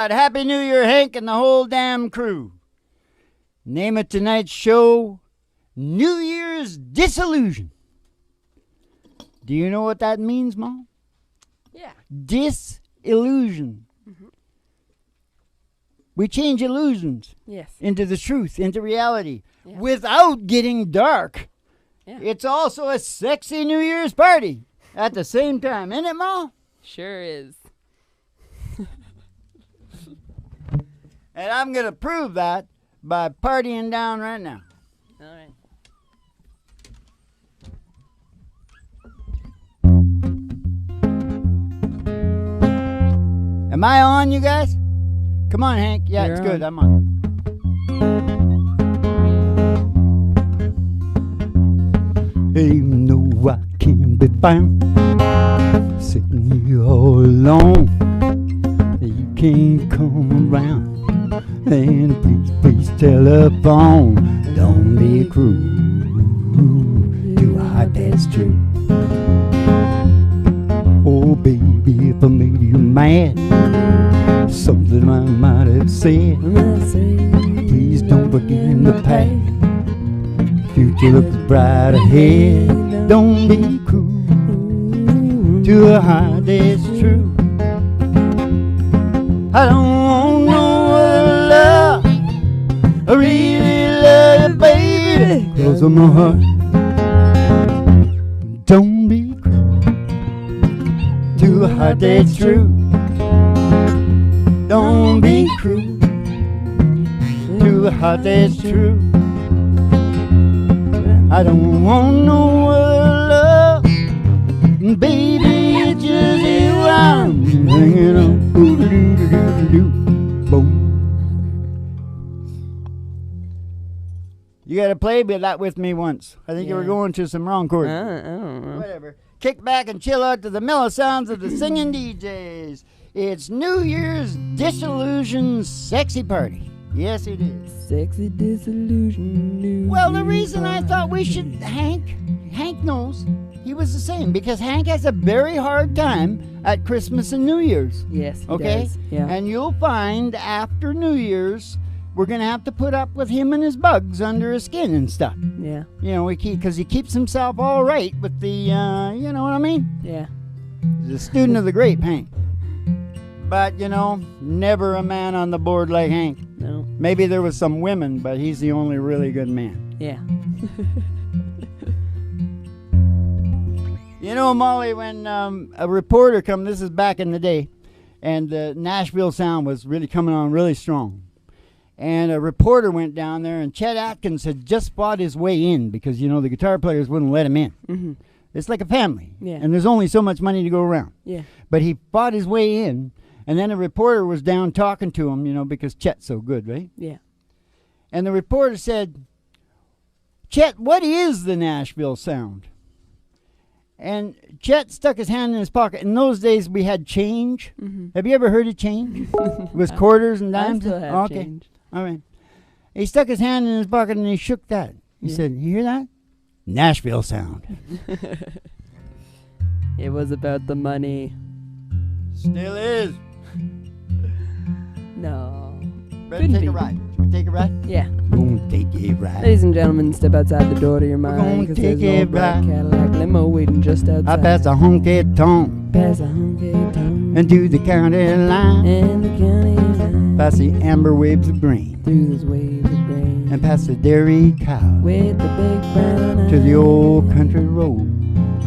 Happy New Year, Hank and the whole damn crew. Name of tonight's show, New Year's Disillusion. Do you know what that means, Mom? Yeah. Disillusion. Mm-hmm. We change illusions into the truth, into reality, without getting dark. Yeah. It's also a sexy New Year's party at the same time, isn't it, Mom? Sure is. And I'm going to prove that by partying down right now. All right. Am I on, you guys? Come on, Hank. Yeah, You're it's on. good. I'm on. Even though I can't be found sitting here all alone, you can't come around. And please telephone. Don't be cruel to a heart that's true. Oh baby, if I made you mad, something I might have said, please don't forget in the past. Future looks bright ahead. Don't be cruel to a heart that's true. I don't want no other love. I really love you, baby, 'cause of my heart. Don't be cruel to a heart that's true. Don't be cruel to a heart that's true. I don't want no other love, baby, it's just you I'm hanging on. Boom. You gotta play that with me once. I think you were going to some wrong chords. I don't know. Whatever. Kick back and chill out to the mellow sounds of the singing DJs. It's New Year's Disillusions Sexy Party. Yes, it is. Sexy disillusion. Well, the reason I thought we should, Hank knows. He was the same because Hank has a very hard time at Christmas and New Year's. Yes, he okay? does. Yeah. And you'll find after New Year's, we're going to have to put up with him and his bugs under his skin and stuff. Yeah. You know, because he keeps himself all right with the, you know what I mean? Yeah. He's a student of the grape, Hank. But, you know, never a man on the board like Hank. No. Maybe there was some women, but he's the only really good man. Yeah. You know, Molly, when a reporter come, this is back in the day, and the Nashville sound was really coming on really strong. And a reporter went down there, and Chet Atkins had just fought his way in because, you know, the guitar players wouldn't let him in. Mm-hmm. It's like a family. Yeah. And there's only so much money to go around. Yeah. But he fought his way in, and then a reporter was down talking to him, you know, because Chet's so good, right? Yeah. And the reporter said, Chet, what is the Nashville sound? And Chet stuck his hand in his pocket. In those days, we had change. Mm-hmm. Have you ever heard of change? It was quarters and dimes? I still have okay. change. All right. He stuck his hand in his pocket and he shook that. He said, you hear that? Nashville sound. It was about the money. Still is. No. Ready to Couldn't take be. a ride? Should we take a ride? Yeah. Gonna take a ride. Ladies and gentlemen, step outside the door to your We're mind. gonna 'Cause take there's an a old black ride. Cadillac limo waiting just outside. I pass a honky tonk Pass a honky tonk. and to the county line. And the county line. Past the amber waves of grain Through those waves of grain. and past the dairy cow With the big brown to the eyes. old country road,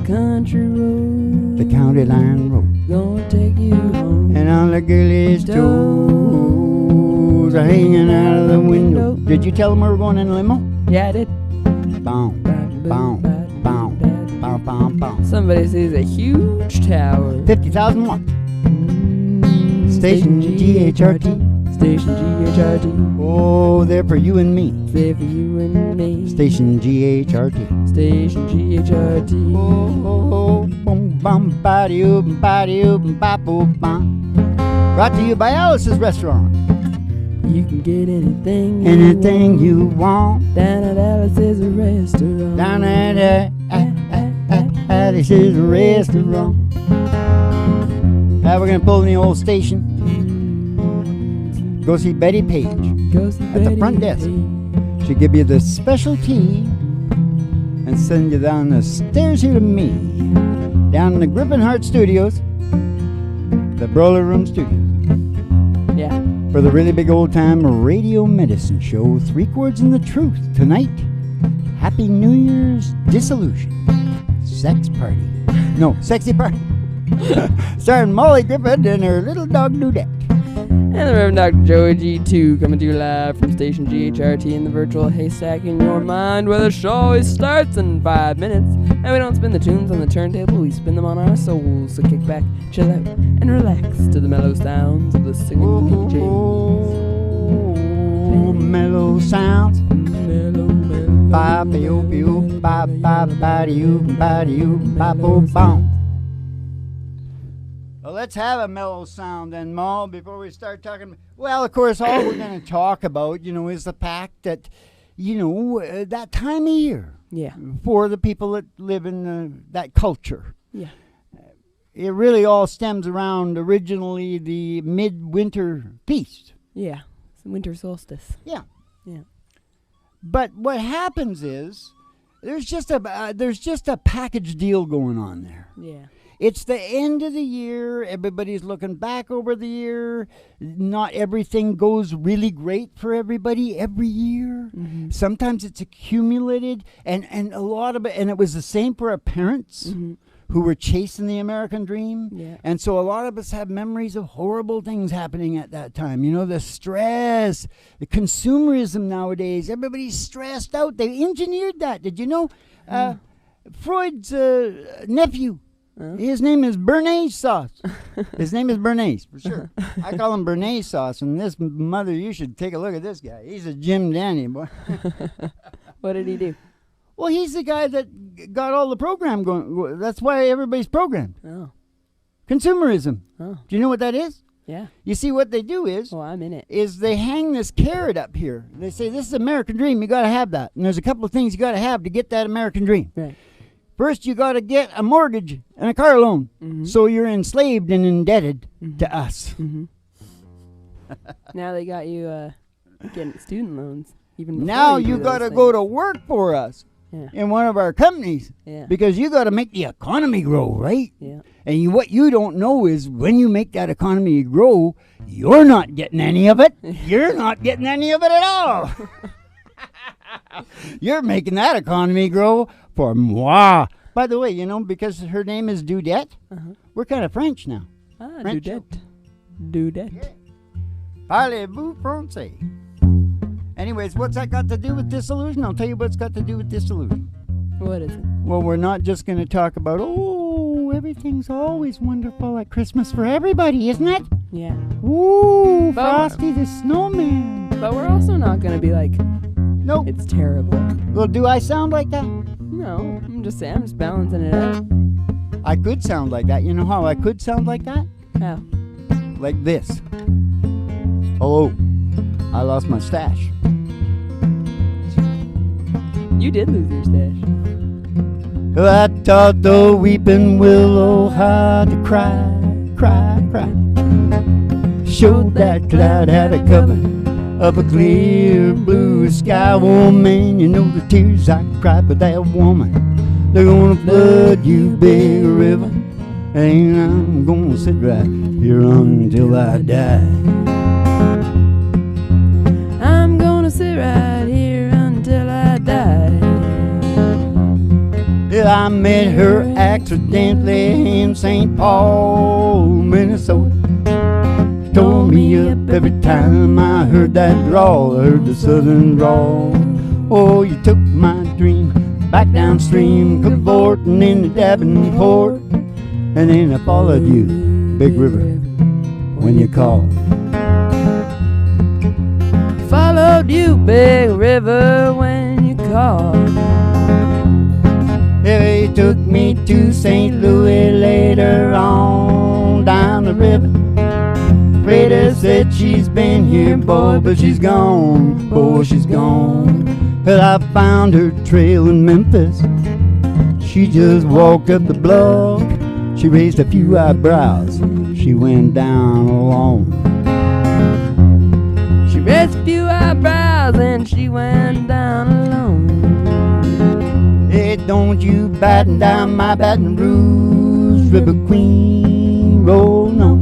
Country road. the county line road. Gonna take you home. And all the girlies' toes are hanging out of the window. Did you tell them we were going in a limo? Yeah, I did. Boom, boom, boom, boom, boom, boom. Somebody sees a huge tower. 50,000 watts. Station GHRT. Station GHRT. Oh, they're for you and me. There for you and me. Station GHRT. Station GHRT. Oh, boom, bum, body, oop, bop, boop, bum. Brought to you by Alice's Restaurant. You can get anything You want down at Alice's restaurant. down at Alice's Restaurant. Now we're gonna pull in the old station. Go see Betty Page Go see at the front desk. She'll give you the special tea and send you down the stairs here to me, down in the Griffin Hart Studios, the Broiler Room Studios, Yeah. for the really big old time radio medicine show, 3 Chords and the Truth. Tonight, Happy New Year's Disillusions. Sex party. No, sexy party. Starring Molly Griffin and her little dog Dudette. And the Reverend Dr. Joey G2 coming to you live from station GHRT in the virtual haystack in your mind, where the show always starts in 5 minutes. And we don't spin the tunes on the turntable, we spin them on our souls. So kick back, chill out, and relax to the mellow sounds of the singing DJs. Oh, mellow sounds. Mellow, mellow. Ba-be-oo-be-oo, ba-ba-ba-de-oo, ba-de-oo, ba-bo-bom. Well, let's have a mellow sound then, Mo, before we start talking. Well, of course, all we're going to talk about, is the fact that, that time of year. Yeah. For the people that live in that culture. Yeah. It really all stems around originally the midwinter feast. Yeah. It's the winter solstice. Yeah. Yeah. But what happens is there's just a package deal going on there. Yeah. It's the end of the year. Everybody's looking back over the year. Not everything goes really great for everybody every year. Mm-hmm. Sometimes it's accumulated, and a lot of it, and it was the same for our parents. Mm-hmm. Who were chasing the American dream. Yeah. And so a lot of us have memories of horrible things happening at that time. The stress, the consumerism nowadays. Everybody's stressed out. They engineered that. Did you know? Freud's nephew, his name is Bernays sauce. His name is Bernays, for sure. I call him Bernays sauce. And this mother, you should take a look at this guy. He's a Jim Dandy, boy. What did he do? Well, he's the guy that got all the program going. That's why everybody's programmed. Oh. Consumerism. Oh. Do you know what that is? Yeah. You see, what they do is, I'm in it. is they hang this carrot up here. They say, this is American dream. You got to have that. And there's a couple of things you got to have to get that American dream. Right. First, you got to get a mortgage and a car loan. Mm-hmm. So you're enslaved and indebted to us. Mm-hmm. Now they got you getting student loans. Even now you got to go to work for us. Yeah. In one of our companies, yeah. Because you got to make the economy grow, right? Yeah. And what you don't know is when you make that economy grow, you're not getting any of it. You're not getting any of it at all. You're making that economy grow for moi. By the way, because her name is Dudette, we're kind of French now. Ah, French. Dudette. Dudette. Yeah. Parlez-vous français? Anyways, what's that got to do with disillusion? I'll tell you what's got to do with disillusion. What is it? Well, we're not just going to talk about, everything's always wonderful at Christmas for everybody, isn't it? Yeah. Ooh, But Frosty the Snowman. But we're also not going to be like, Nope. it's terrible. Well, do I sound like that? No, I'm just balancing it out. I could sound like that. You know how I could sound like that? How? Like this. Hello. I lost my stash. You did lose your stash. I taught the weeping willow how to cry, cry, cry. Showed that cloud had a cover of a clear blue sky. Oh man, you know the tears I cried for that woman. They're gonna flood you, big river, and I'm gonna sit right here until I die. I'm gonna sit right here until I die. I met her accidentally in St. Paul, Minnesota. She tore me up every time I heard that drawl. I heard the southern drawl. Oh, you took my dream back downstream, cavorting in the Davenport. And then I followed you, Big River, when you called. Followed you, Big River, when you called. He took me to St. Louis later on down the river. Freda said she's been here, boy, but she's gone, boy, she's gone. Well, I found her trail in Memphis. She just walked up the bluff. She raised a few eyebrows. She went down alone. few eyebrows, and she went down alone. Hey, don't you batten down my Baton Rouge River Queen, roll no.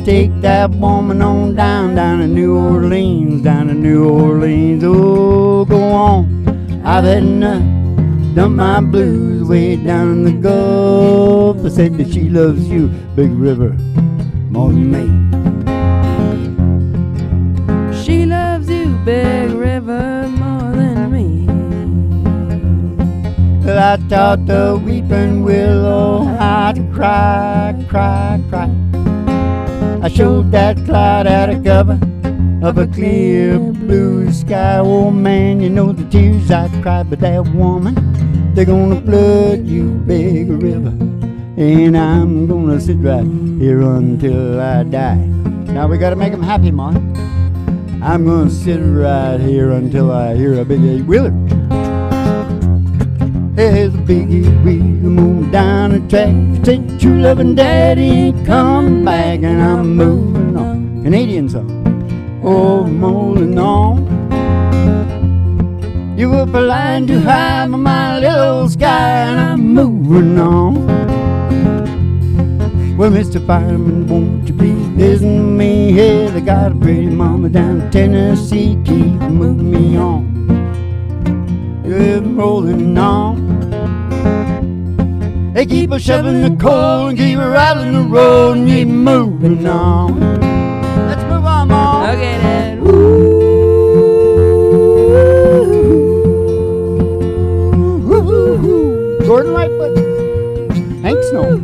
Take that woman on down to New Orleans, down to New Orleans. Oh, go on. I've had enough, dumped my blues way down in the Gulf. I said that she loves you, Big River, more than me. She loves you, Big River, more than me. Well, I taught the weeping willow how to cry, cry, cry. I showed that cloud out of cover of a clear blue sky. Oh man, you know the tears I cried by that woman, they're gonna flood you, Big River. And I'm gonna sit right here until I die. Now we gotta make them happy, Ma. I'm gonna sit right here until I hear a big eight wheeler. There's a biggie wheel moving down the track. Say true loving daddy ain't coming back, and I'm moving on. Canadian song. Oh, moving on. You were flying too high for my little sky, and I'm moving on. Well, Mr. Fireman, won't you please listen to me? Hey, I got a pretty mama down in Tennessee. Keep moving me on. You're rolling on. They keep a shoveling the coal and keep a rattling the road and keep moving on. Let's move on, Mom. Okay, Dad. Gordon Lightfoot. Hank Snow.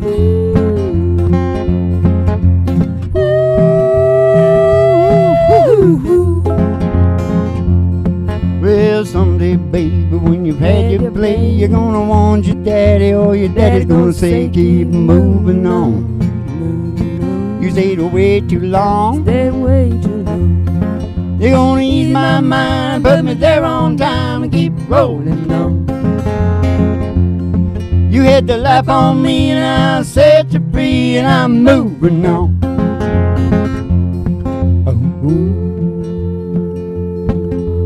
Well, someday, baby, when you've had your play, you're gonna want your daddy, or your daddy's gonna say, keep moving on. You stayed away too long. Stayed way too long. You're gonna ease my mind, put me there on time, and keep rolling on. You had to laugh on me, and I'll set you free, and I'm moving on. Oh,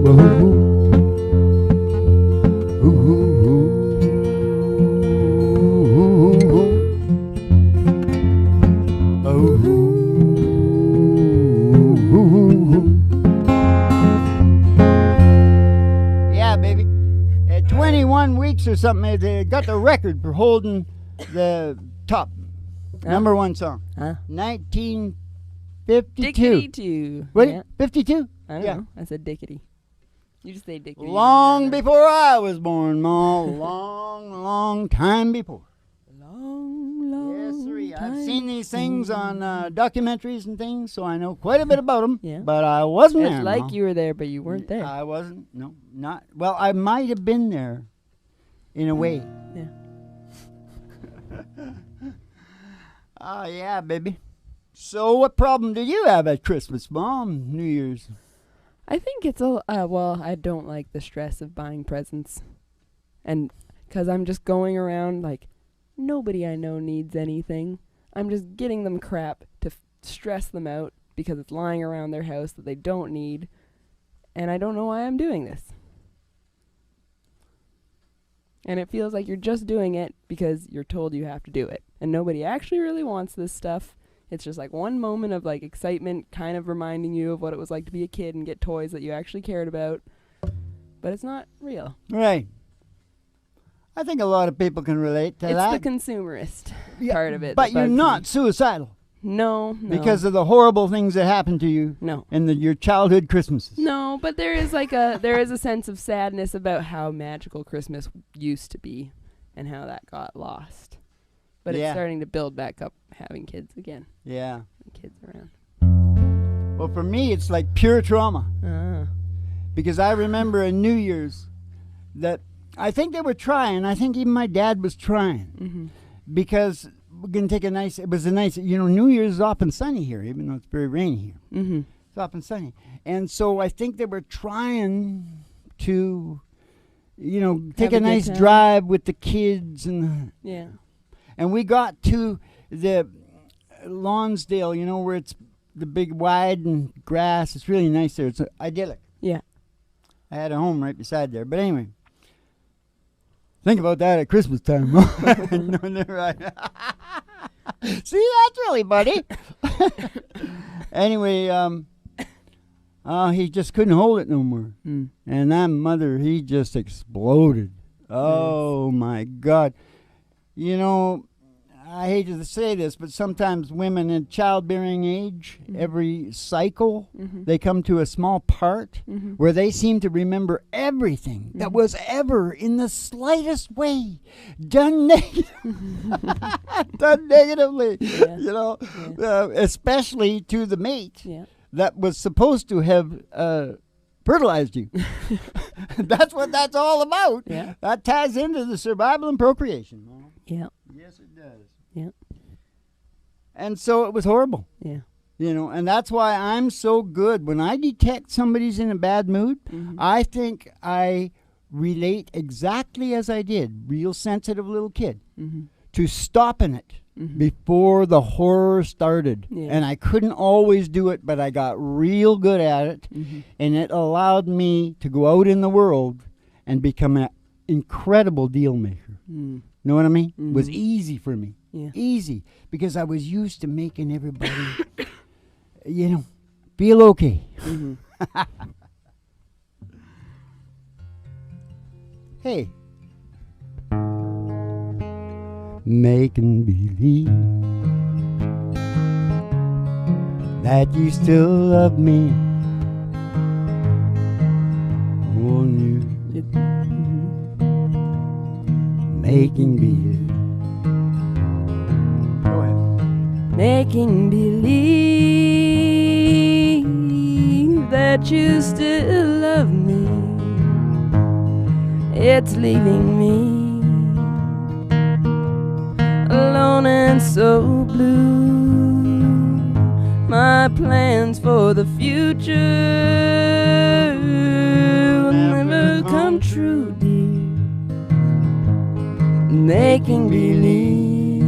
oh, oh. Yeah, baby. At 21 weeks or something, they got the record for holding the top number one song. Huh? 1952. Dickety-two. What? Yeah. 52? I don't Yeah. know. I said dickety. You just say dickety. Long before I was born, Ma. Long time before. Long Yes, sir. I've time seen these things before. on documentaries and things, so I know quite a bit about them. Yeah. But I wasn't It's there. like Ma. you were there, but you weren't there. I wasn't. No, not. Well, I might have been there, in a way. Yeah. Oh yeah, baby. So, what problem do you have at Christmas, Mom? New Year's? I think it's a well, I don't like the stress of buying presents, and because I'm just going around like nobody I know needs anything. I'm just getting them crap to stress them out because it's lying around their house that they don't need, and I don't know why I'm doing this. And it feels like you're just doing it because you're told you have to do it, and nobody actually really wants this stuff. It's just like one moment of like excitement, kind of reminding you of what it was like to be a kid and get toys that you actually cared about. But it's not real. Right. I think a lot of people can relate to It's that. the consumerist Yeah, part of it. But that you're bugs me. not suicidal No. because of the horrible things that happened to you No. in your childhood Christmases. No, but there is a sense of sadness about how magical Christmas used to be and how that got lost. But Yeah. it's starting to build back up having kids again. Yeah. Kids around. Well, for me, it's like pure trauma. Ah. Because I remember in New Year's that I think they were trying. I think even my dad was trying. Mm-hmm. Because we're going to take it was a nice, New Year's is often sunny here, even though it's very rainy here. Mm-hmm. It's often sunny. And so I think they were trying to, take Have a a good nice time. drive with the kids. Yeah. And we got to the Lonsdale, where it's the big wide and grass. It's really nice there. It's idyllic. Yeah. I had a home right beside there. But anyway, think about that at Christmas time. No, right. See, that's really funny. Anyway, he just couldn't hold it no more. Mm. And that mother, he just exploded. Oh, my God. You know, I hate to say this, but sometimes women in childbearing age, every cycle, they come to a small part where they seem to remember everything that was ever in the slightest way done done negatively, you know, especially to the mate that was supposed to have fertilized you. That's what that's all about. Yeah. That ties into the survival and procreation. Yeah. Yes, it does. Yeah. And so it was horrible. Yeah. You know, and that's why I'm so good. When I detect somebody's in a bad mood, I think I relate exactly as I did, real sensitive little kid, to stopping it before the horror started. Yeah. And I couldn't always do it, but I got real good at it. And it allowed me to go out in the world and become an incredible deal maker. Know what I mean? It was easy for me. Yeah. Easy. Because I was used to making everybody, you know, feel okay. Hey. Making believe that you still love me. Oh, you. Making believe. Go ahead. Making believe that you still love me. It's leaving me alone and so blue. My plans for the future will never come true, dear. Making believe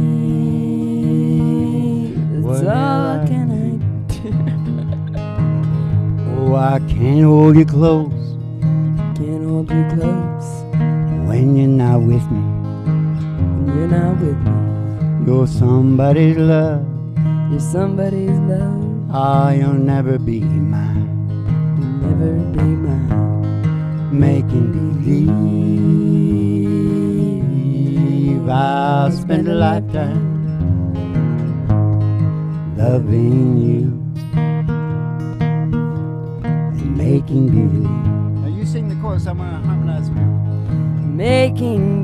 that's all can I do. Oh, I can't hold you close Can't hold you close when you're not with me. when you're not with me. You're somebody's love. You're somebody's love. Oh, you'll never be mine. You'll never be mine. Making believe I'll spend a lifetime loving you and making believe. Now you sing the chorus, I'm going to harmonize with you. Making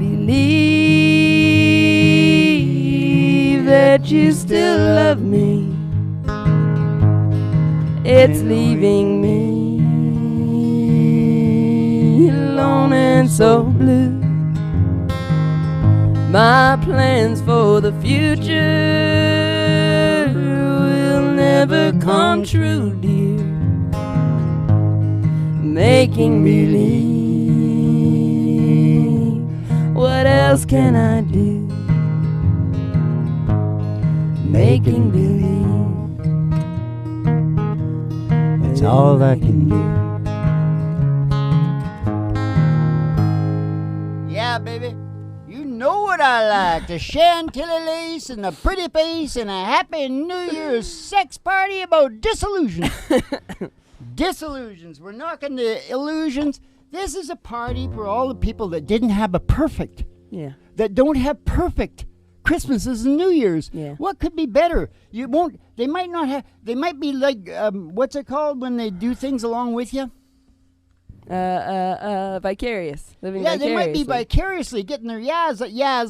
believe that you still love me. It's leaving me alone and so blue. My plans for the future will never come true, dear. Making believe. What else can I do? Making believe. That's all I can do. Yeah, baby. You know what I like. The Chantilly lace and the pretty face and a happy New Year's sex party about disillusions. Disillusions. We're knocking the illusions. This is a party for all the people that didn't have a perfect. Yeah. That don't have perfect Christmases and New Year's. Yeah. What could be better? You won't. They might not have. They might be like what's it called when they do things along with you? Vicarious. Living Yeah, vicariously. they might be vicariously getting their yas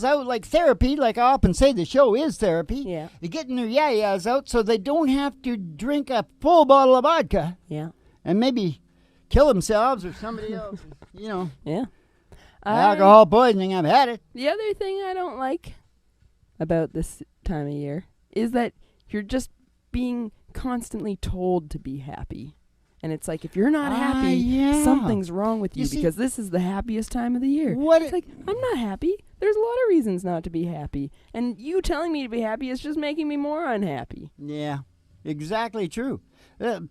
out like therapy. Like I often say, the show is therapy. Yeah. They're getting their yas out so they don't have to drink a full bottle of vodka Yeah. and maybe kill themselves or somebody else. You know, Yeah. alcohol poisoning. I've had it. The other thing I don't like about this time of year is that you're just being constantly told to be happy. And it's like, if you're not happy, yeah. something's wrong with you, You see- because this is the happiest time of the year. What It's like, I'm not happy. There's a lot of reasons not to be happy. And you telling me to be happy is just making me more unhappy. Yeah. Exactly true.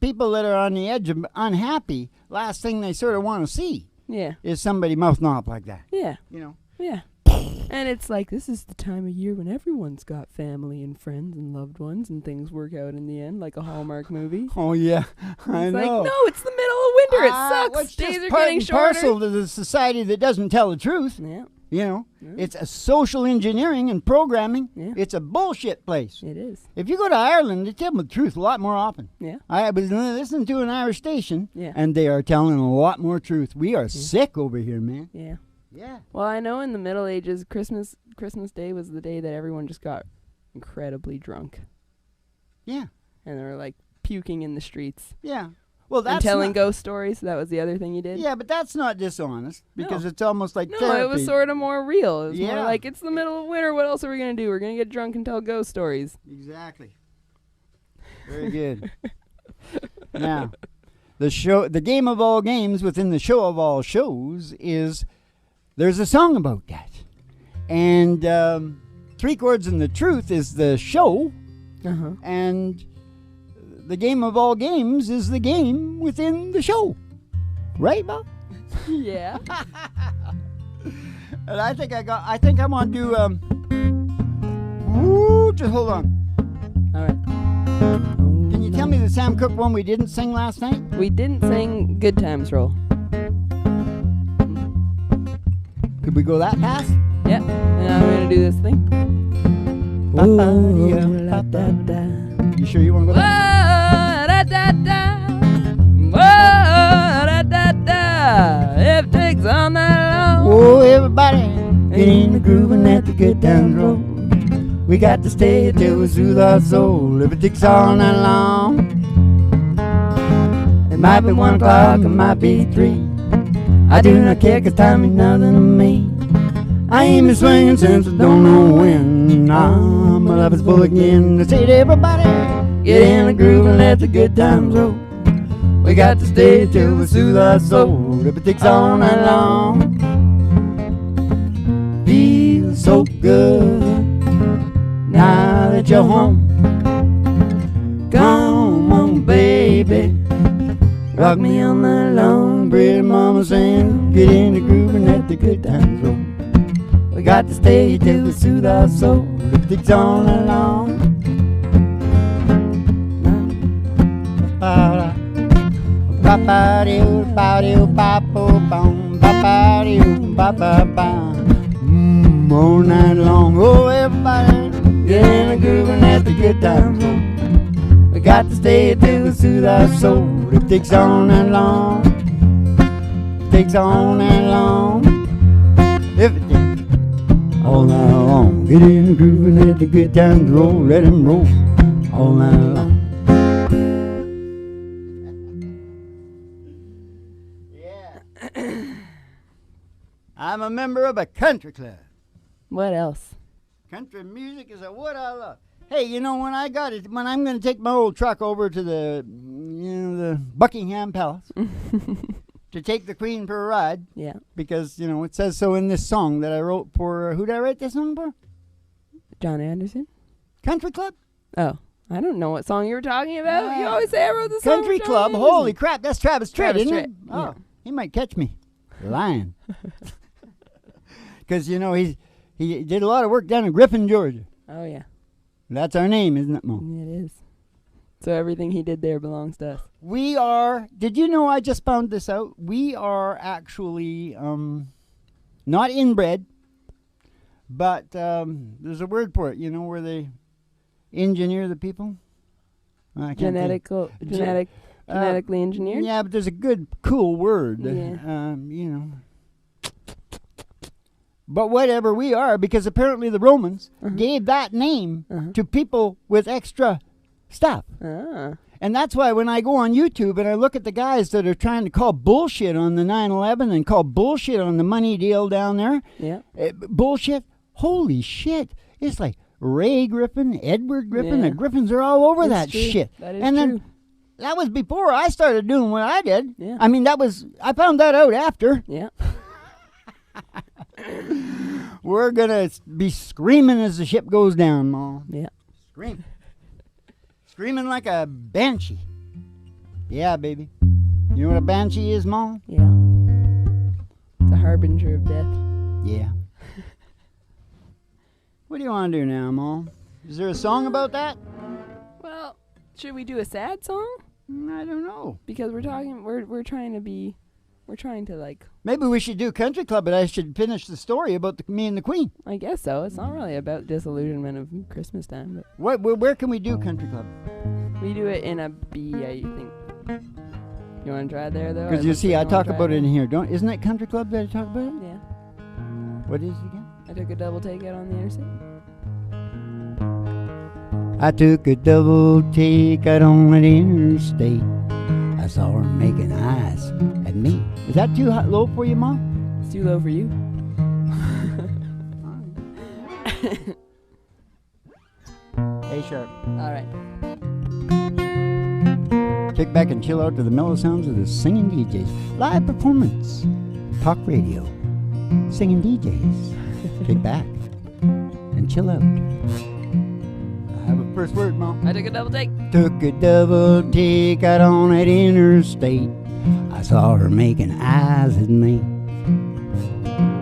People that are on the edge of unhappy, last thing they sort of want to see Yeah. is somebody mouthing off like that. Yeah. You know? Yeah. And it's like, this is the time of year when everyone's got family and friends and loved ones and things work out in the end, like a Hallmark movie. Oh, yeah. I It's know. like, no, it's the middle of winter. It sucks. It's Days just are part getting and shorter. parcel to the society that doesn't tell the truth. Yeah. You know? Yeah. It's a social engineering and programming. Yeah. It's a bullshit place. It is. If you go to Ireland, they tell the truth a lot more often. Yeah. I was listening to an Irish station, Yeah. and they are telling a lot more truth. We are sick over here, man. Yeah. Yeah. Well, I know in the Middle Ages, Christmas Day was the day that everyone just got incredibly drunk. Yeah. And they were like puking in the streets. Yeah. Well, And that's telling not, ghost stories. That was the other thing you did. yeah, but that's not dishonest because No. it's almost like No, therapy. it was sort of more real. It was more Yeah. like, it's the middle of winter. What else are we going to do? We're going to get drunk and tell ghost stories. Exactly. Very good. Now, the game of all games within the show of all shows is there's a song about that. And Three Chords and the Truth is the show, Uh-huh. and the game of all games is the game within the show. Right, Bob? Yeah. And I think I'm gonna do just hold on. All right. Can you tell me the Sam Cooke one we didn't sing last night? We didn't sing Good Times Roll. Could we go that fast? Yep. And I'm going to do this thing. You sure you want to go that? If it takes all night long. Oh, everybody, get in the groove and let the good times roll. We got to stay till we soothe our soul. If it takes all night long, it might be 1 o'clock, it might be 3. I do not care 'cause time means nothing to me. I ain't been swinging since I don't know when. Nah, my love is full again. I say to everybody, get in the groove and let the good times roll. We got to stay till we soothe our soul. If it takes all night long, feels so good now that you're home. Come on, baby, rock me on that long, pretty mama saying, get in the groove and let the good times roll. We got to stay till we soothe our soul. If it takes all night long. All night long. Oh, everybody, get in the groove and let the good times roll. We got to stay till we soothe our soul. It takes all night long. It takes all night long. Everything all night long. Get in the groove and let the good times roll. Let them roll all night long. I'm a member of a country club. What else? Country music is what I love. Hey, you know, when I'm going to take my old truck over to the Buckingham Palace to take the Queen for a ride, Yeah. because, it says so in this song that I wrote for, who did I write this song for? John Anderson? Country Club? Oh. I don't know what song you were talking about. You always say I wrote the song. Country for John Club. Anderson. Holy crap, that's Travis Tritt, Travis isn't Tritt, it? Oh, yeah. he might catch me lying. Because, he did a lot of work down in Griffin, Georgia. Oh, yeah. That's our name, isn't it, Mo? It is. So everything he did there belongs to us. We are, did you know I just found this out? We are actually not inbred, but there's a word for it, where they engineer the people. I can't think. Genetically engineered? Yeah, but there's a good, cool word. Yeah. But whatever we are, because apparently the Romans gave that name to people with extra stuff. Ah. And that's why when I go on YouTube and I look at the guys that are trying to call bullshit on the 9/11 and call bullshit on the money deal down there, Yeah. bullshit, holy shit. It's like Ray Griffin, Edward Griffin, Yeah. the Griffins are all over It's that true. shit. That is and true. then that was before I started doing what I did. Yeah. I mean, I found that out after. Yeah. We're going to be screaming as the ship goes down, Ma. Yeah. Scream. Screaming like a banshee. Yeah, baby. You know what a banshee is, Mom? Yeah. It's a harbinger of death. Yeah. What do you want to do now, Mom? Is there a song about that? Well, should we do a sad song? I don't know. Because we're trying to like... Maybe we should do Country Club, but I should finish the story about me and the Queen. I guess so. It's not really about disillusionment of Christmas time, but... Where can we do Country Club? We do it in a B, I think. You want to try it there, though? Because you see, I talk about it in here. Isn't it Country Club that I talk about it? Yeah. What is it again? I took a double take out on the interstate. I took a double take out on an interstate. I saw her making eyes at me. Is that too low for you, Mom? It's too low for you. A sharp. All right. Kick back and chill out to the mellow sounds of the singing DJs. Live performance. Talk radio. Singing DJs. Kick back and chill out. I have a first word, Mom. I took a double take. Took a double take out on that interstate. I saw her making eyes at me.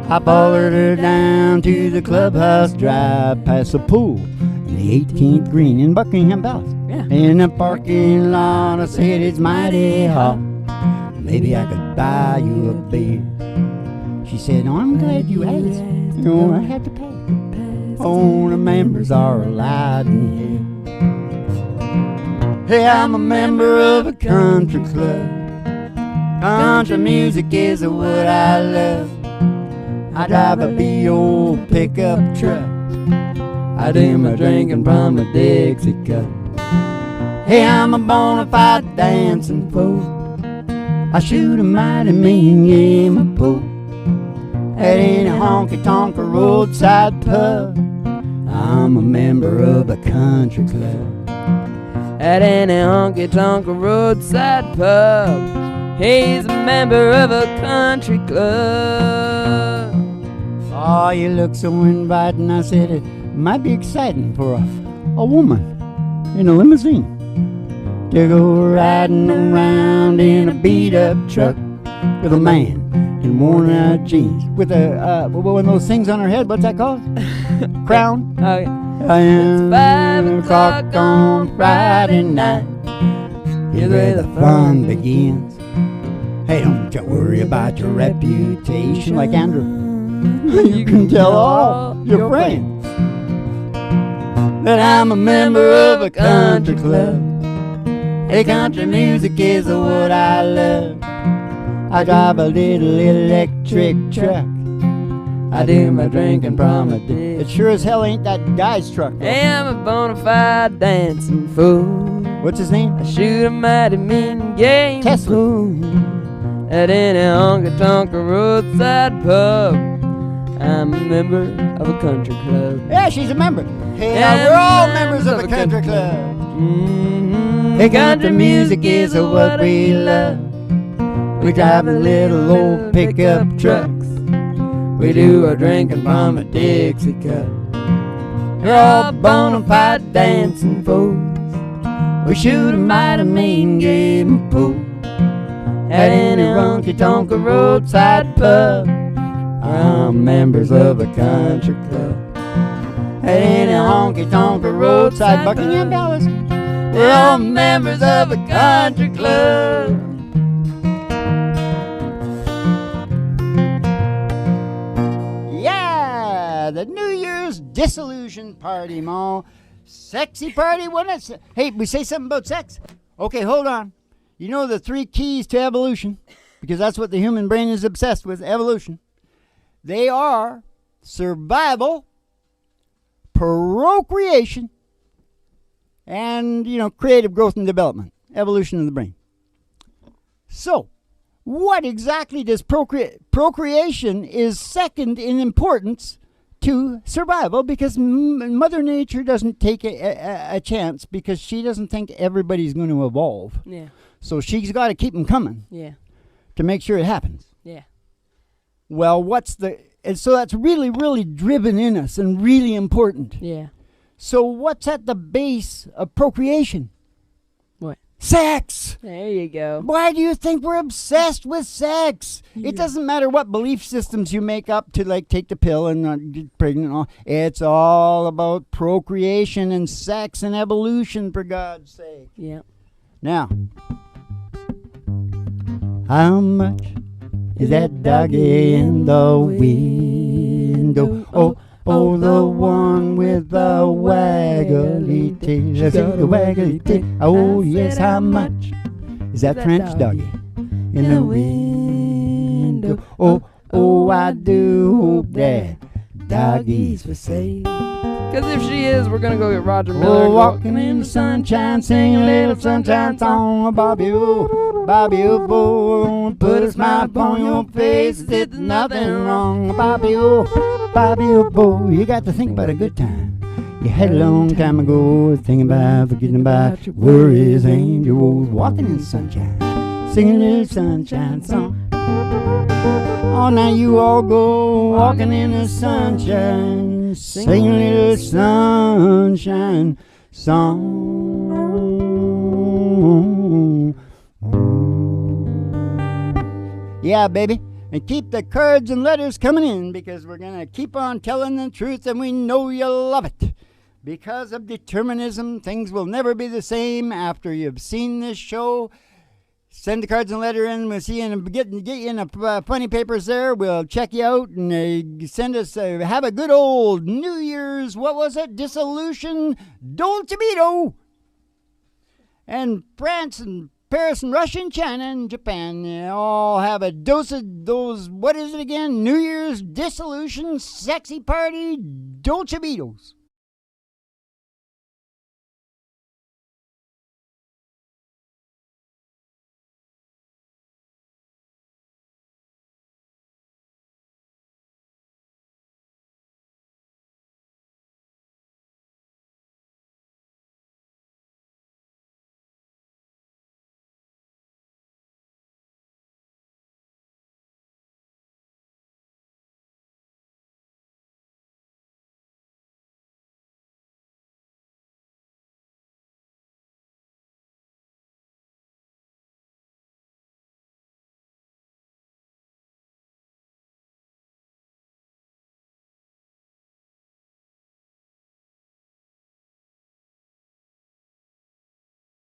I followed her down to the clubhouse drive, past the pool and the 18th green in Buckingham Palace. Yeah. In the parking lot, I said it's mighty hot. Maybe I could buy you a beer. She said, oh, I'm glad you asked. You know, I had to pay. Only members are allowed in here. Hey, I'm a member of a country club. Country music is what I love. I drive a big old pickup truck. I do my drinking from a Dixie cup. Hey, I'm a bona fide dancing fool. I shoot a mighty mean game of pool at any honky-tonk or roadside pub. I'm a member of a country club. At any honky-tonk or roadside pub. He's a member of a country club. Oh, you look so inviting. I said it might be exciting for a woman in a limousine to go riding around in a beat-up truck with a man in worn-out jeans with one of those things on her head. What's that called? Crown. Oh, yeah. It's 5 o'clock on Friday night. Here's where the fun begins. Hey, don't you worry about your reputation like Andrew. You can tell all your friends that I'm a member of a country club. Hey, country music is what I love. I drive a little electric truck. I do my drinking from a dish. It sure as hell ain't that guy's truck, though. Hey, I'm a bona fide dancing fool. What's his name? I shoot a mighty mean game Tesla. pool at any honky-tonk or roadside pub. I'm a member of a country club. Yeah, she's a member. Hey, we're all members of a country club. Mm-hmm. Hey, country music is what we love. We drive a little old pickup trucks. We do our drinking from a Dixie cup. We're all bona fide dancing fools. We shoot a mighty mean game of pool at any honky-tonk or roadside pub. I'm members of a country club. At any honky-tonk or roadside Buckingham Palace. We're all members of a country club. Yeah, the New Year's Disillusion party, Ma. Sexy party, wasn't it? Hey, we say something about sex? Okay, hold on. You know the 3 keys to evolution, because that's what the human brain is obsessed with, evolution. They are survival, procreation, and, creative growth and development, evolution of the brain. So, what exactly does procreation is second in importance to survival, because Mother Nature doesn't take a chance, because she doesn't think everybody's going to evolve. Yeah. So she's got to keep them coming. Yeah. To make sure it happens. Yeah. Well, and so that's really, really driven in us and really important. Yeah. So what's at the base of procreation? Sex! There you go. Why do you think we're obsessed with sex? Yeah. It doesn't matter what belief systems you make up to like take the pill and get pregnant and all. It's all about procreation and sex and evolution, for God's sake. Yeah. Now, how much is that doggy in the window? Oh, the one with the waggly tail. She's got a waggly tail. Oh, yes, how much is that French doggy in the window? Oh, I do hope that doggy's for sale. Because if she is, we're going to go get Roger Miller. Oh, walking in the sunshine, singing a little sunshine song. Bobby, oh, boy, put a smile upon your face. There's nothing wrong. Bobby, oh, boy, you got to think about a good time. You had a long time ago, thinking about forgetting about your worries and your woes. Walking in the sunshine, singing a little sunshine song. Oh, now you all go walking in the sunshine, singing a little sunshine song. Yeah, baby. And keep the cards and letters coming in, because we're going to keep on telling the truth, and we know you love it. Because of determinism, things will never be the same after you've seen this show. Send the cards and letter in. We'll see you and get you in the funny papers there. We'll check you out and send us, have a good old New Year's, what was it? Dissolution, Dolce Vito. And France and Paris and Russia and China and Japan, they all have a dose of those, what is it again? New Year's dissolution, sexy party, Dolce Vitos.